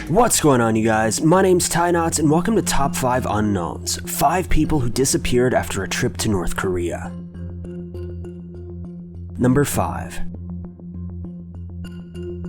What's going on, you guys? My name's Ty Knots, and welcome to Top 5 Unknowns. 5 people who disappeared after a trip to North Korea. Number 5.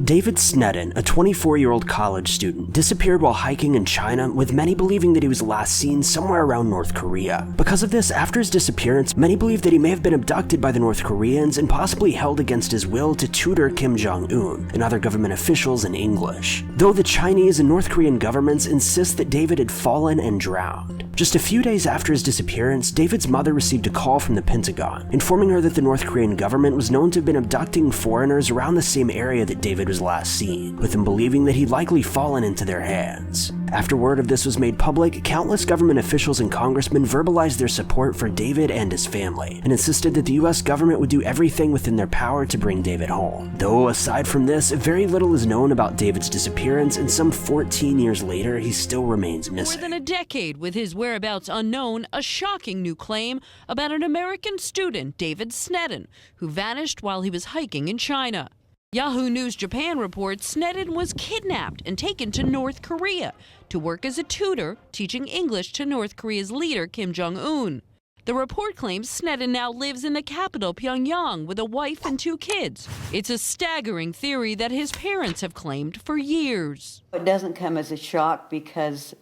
David Sneden, a 24-year-old college student, disappeared while hiking in China, with many believing that he was last seen somewhere around North Korea. Because of this, after his disappearance, many believe that he may have been abducted by the North Koreans and possibly held against his will to tutor Kim Jong-un and other government officials in English. Though the Chinese and North Korean governments insist that David had fallen and drowned. Just a few days after his disappearance, David's mother received a call from the Pentagon, informing her that the North Korean government was known to have been abducting foreigners around the same area that David was last seen, with them believing that he'd likely fallen into their hands. After word of this was made public, countless government officials and congressmen verbalized their support for David and his family, and insisted that the US government would do everything within their power to bring David home. Though, aside from this, very little is known about David's disappearance, and some 14 years later, he still remains missing. More than a decade with his whereabouts unknown, a shocking new claim about an American student, David Sneden, who vanished while he was hiking in China. Yahoo News Japan reports Sneden was kidnapped and taken to North Korea to work as a tutor, teaching English to North Korea's leader, Kim Jong-un. The report claims Sneden now lives in the capital, Pyongyang, with a wife and 2 kids. It's a staggering theory that his parents have claimed for years. It doesn't come as a shock because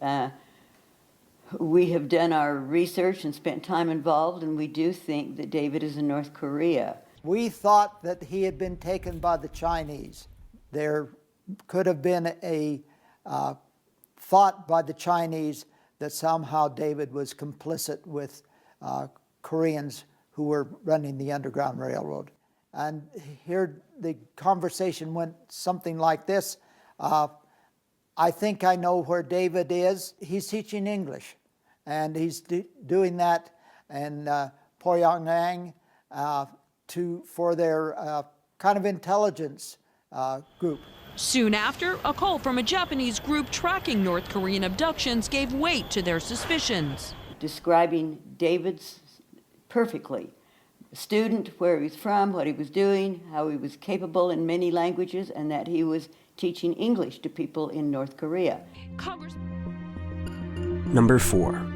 we have done our research and spent time involved, and we do think that David is in North Korea. We thought that he had been taken by the Chinese. There could have been a thought by the Chinese that somehow David was complicit with Koreans who were running the Underground Railroad. And here the conversation went something like this. I think I know where David is. He's teaching English, and he's doing that in Pyongyang for their kind of intelligence group. Soon after, a call from a Japanese group tracking North Korean abductions gave weight to their suspicions. Describing David's perfectly. A student, where he was from, what he was doing, how he was capable in many languages, and that he was teaching English to people in North Korea. Number 4.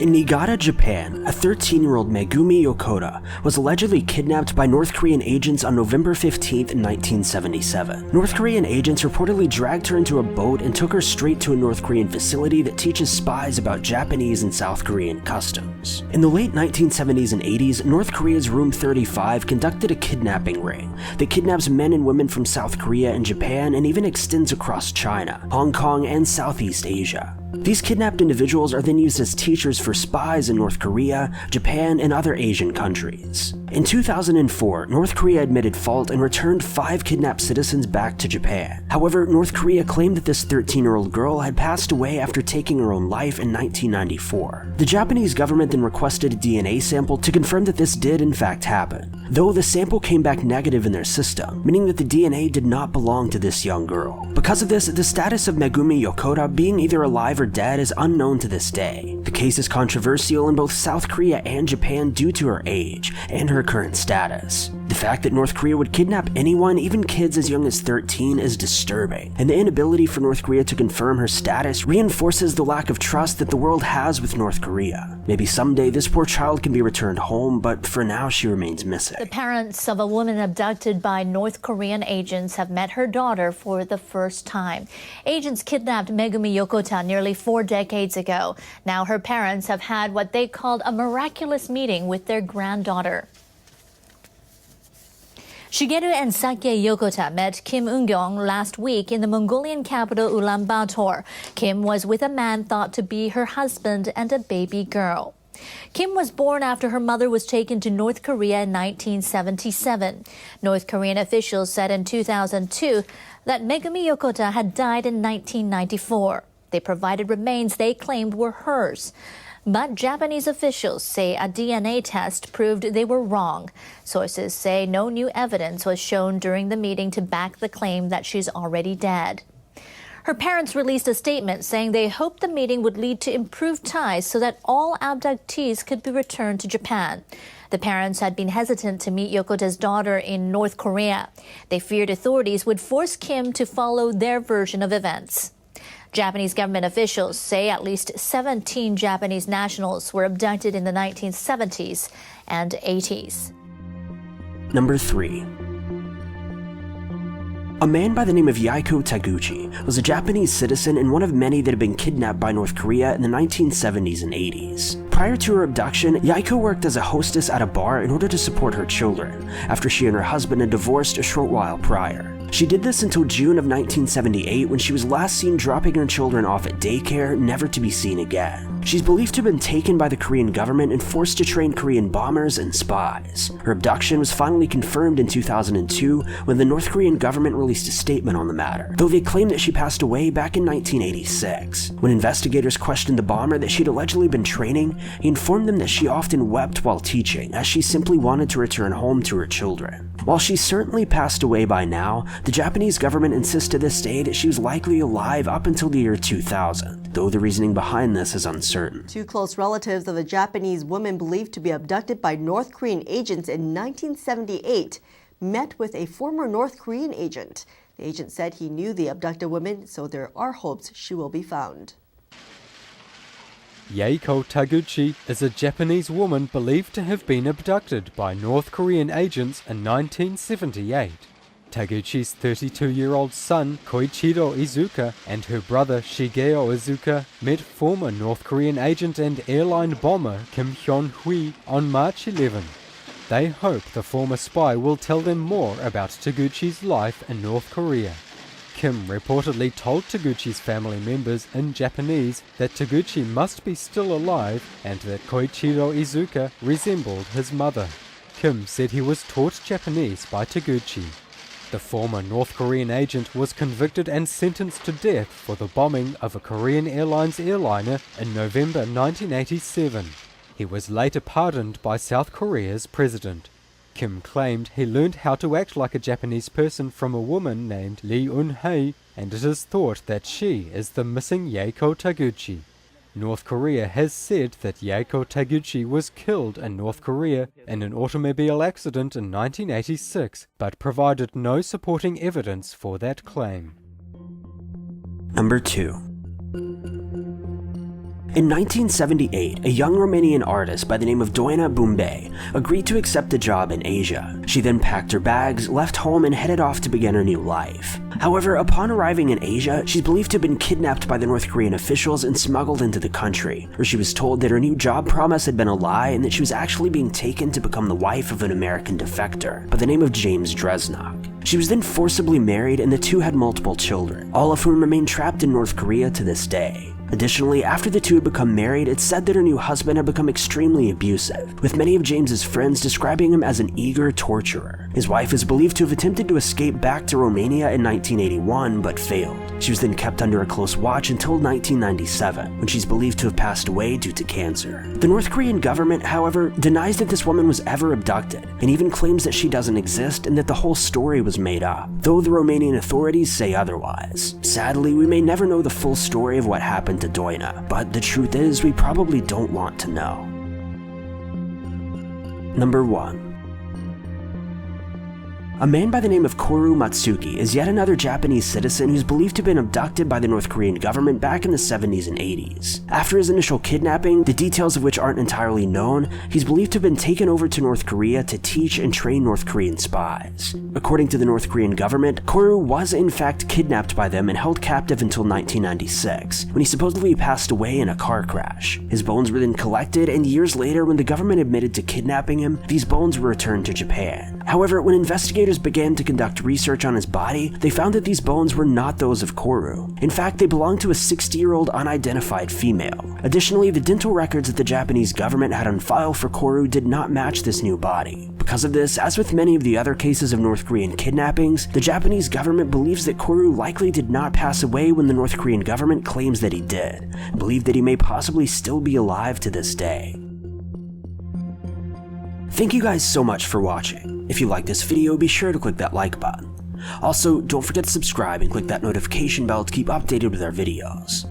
In Niigata, Japan, a 13-year-old Megumi Yokota was allegedly kidnapped by North Korean agents on November 15, 1977. North Korean agents reportedly dragged her into a boat and took her straight to a North Korean facility that teaches spies about Japanese and South Korean customs. In the late 1970s and 80s, North Korea's Room 35 conducted a kidnapping ring that kidnaps men and women from South Korea and Japan and even extends across China, Hong Kong, and Southeast Asia. These kidnapped individuals are then used as teachers for spies in North Korea, Japan, and other Asian countries. In 2004, North Korea admitted fault and returned 5 kidnapped citizens back to Japan. However, North Korea claimed that this 13-year-old girl had passed away after taking her own life in 1994. The Japanese government then requested a DNA sample to confirm that this did in fact happen, though the sample came back negative in their system, meaning that the DNA did not belong to this young girl. Because of this, the status of Megumi Yokota being either alive or dead is unknown to this day. The case is controversial in both South Korea and Japan due to her age and her current status. The fact that North Korea would kidnap anyone, even kids as young as 13, is disturbing, and the inability for North Korea to confirm her status reinforces the lack of trust that the world has with North Korea. Maybe someday this poor child can be returned home, but for now she remains missing. The parents of a woman abducted by North Korean agents have met her daughter for the first time. Agents kidnapped Megumi Yokota nearly 4 decades ago. Now her parents have had what they called a miraculous meeting with their granddaughter. Shigeru and Sake Yokota met Kim Eun-kyung last week in the Mongolian capital Ulaanbaatar. Kim was with a man thought to be her husband and a baby girl. Kim was born after her mother was taken to North Korea in 1977. North Korean officials said in 2002 that Megumi Yokota had died in 1994. They provided remains they claimed were hers. But Japanese officials say a DNA test proved they were wrong. Sources say no new evidence was shown during the meeting to back the claim that she's already dead. Her parents released a statement saying they hoped the meeting would lead to improved ties so that all abductees could be returned to Japan. The parents had been hesitant to meet Yokota's daughter in North Korea. They feared authorities would force Kim to follow their version of events. Japanese government officials say at least 17 Japanese nationals were abducted in the 1970s and 80s. Number 3. A man by the name of Yaiko Taguchi was a Japanese citizen and one of many that had been kidnapped by North Korea in the 1970s and 80s. Prior to her abduction, Yaiko worked as a hostess at a bar in order to support her children, after she and her husband had divorced a short while prior. She did this until June of 1978 when she was last seen dropping her children off at daycare, never to be seen again. She's believed to have been taken by the Korean government and forced to train Korean bombers and spies. Her abduction was finally confirmed in 2002 when the North Korean government released a statement on the matter, though they claimed that she passed away back in 1986. When investigators questioned the bomber that she'd allegedly been training, he informed them that she often wept while teaching, as she simply wanted to return home to her children. While she's certainly passed away by now, the Japanese government insists to this day that she was likely alive up until the year 2000, though the reasoning behind this is uncertain. Two close relatives of a Japanese woman believed to be abducted by North Korean agents in 1978 met with a former North Korean agent. The agent said he knew the abducted woman, so there are hopes she will be found. Yaiko Taguchi is a Japanese woman believed to have been abducted by North Korean agents in 1978. Taguchi's 32-year-old son, Koichiro Izuka, and her brother, Shigeo Izuka, met former North Korean agent and airline bomber Kim Hyun-hui on March 11. They hope the former spy will tell them more about Taguchi's life in North Korea. Kim reportedly told Taguchi's family members in Japanese that Taguchi must be still alive and that Koichiro Izuka resembled his mother. Kim said he was taught Japanese by Taguchi. The former North Korean agent was convicted and sentenced to death for the bombing of a Korean Airlines airliner in November 1987. He was later pardoned by South Korea's president. Kim claimed he learned how to act like a Japanese person from a woman named Lee Eun-hye, and it is thought that she is the missing Yaiko Taguchi. North Korea has said that Yaiko Taguchi was killed in North Korea in an automobile accident in 1986, but provided no supporting evidence for that claim. Number 2. In 1978, a young Romanian artist by the name of Doina Boombay agreed to accept a job in Asia. She then packed her bags, left home, and headed off to begin her new life. However, upon arriving in Asia, she's believed to have been kidnapped by the North Korean officials and smuggled into the country, where she was told that her new job promise had been a lie and that she was actually being taken to become the wife of an American defector by the name of James Dresnock. She was then forcibly married, and the two had multiple children, all of whom remain trapped in North Korea to this day. Additionally, after the two had become married, it's said that her new husband had become extremely abusive, with many of James's friends describing him as an eager torturer. His wife is believed to have attempted to escape back to Romania in 1981, but failed. She was then kept under a close watch until 1997, when she's believed to have passed away due to cancer. The North Korean government, however, denies that this woman was ever abducted, and even claims that she doesn't exist and that the whole story was made up, though the Romanian authorities say otherwise. Sadly, we may never know the full story of what happened to Doina, but the truth is we probably don't want to know. Number 1. A man by the name of Korematsu is yet another Japanese citizen who's believed to have been abducted by the North Korean government back in the 70s and 80s. After his initial kidnapping, the details of which aren't entirely known, he's believed to have been taken over to North Korea to teach and train North Korean spies. According to the North Korean government, Korou was in fact kidnapped by them and held captive until 1996, when he supposedly passed away in a car crash. His bones were then collected, and years later, when the government admitted to kidnapping him, these bones were returned to Japan. However, when investigators began to conduct research on his body, they found that these bones were not those of Korou. In fact, they belonged to a 60-year-old unidentified female. Additionally, the dental records that the Japanese government had on file for Korou did not match this new body. Because of this, as with many of the other cases of North Korean kidnappings, the Japanese government believes that Korou likely did not pass away when the North Korean government claims that he did, and believe that he may possibly still be alive to this day. Thank you guys so much for watching. If you liked this video, be sure to click that like button. Also, don't forget to subscribe and click that notification bell to keep updated with our videos.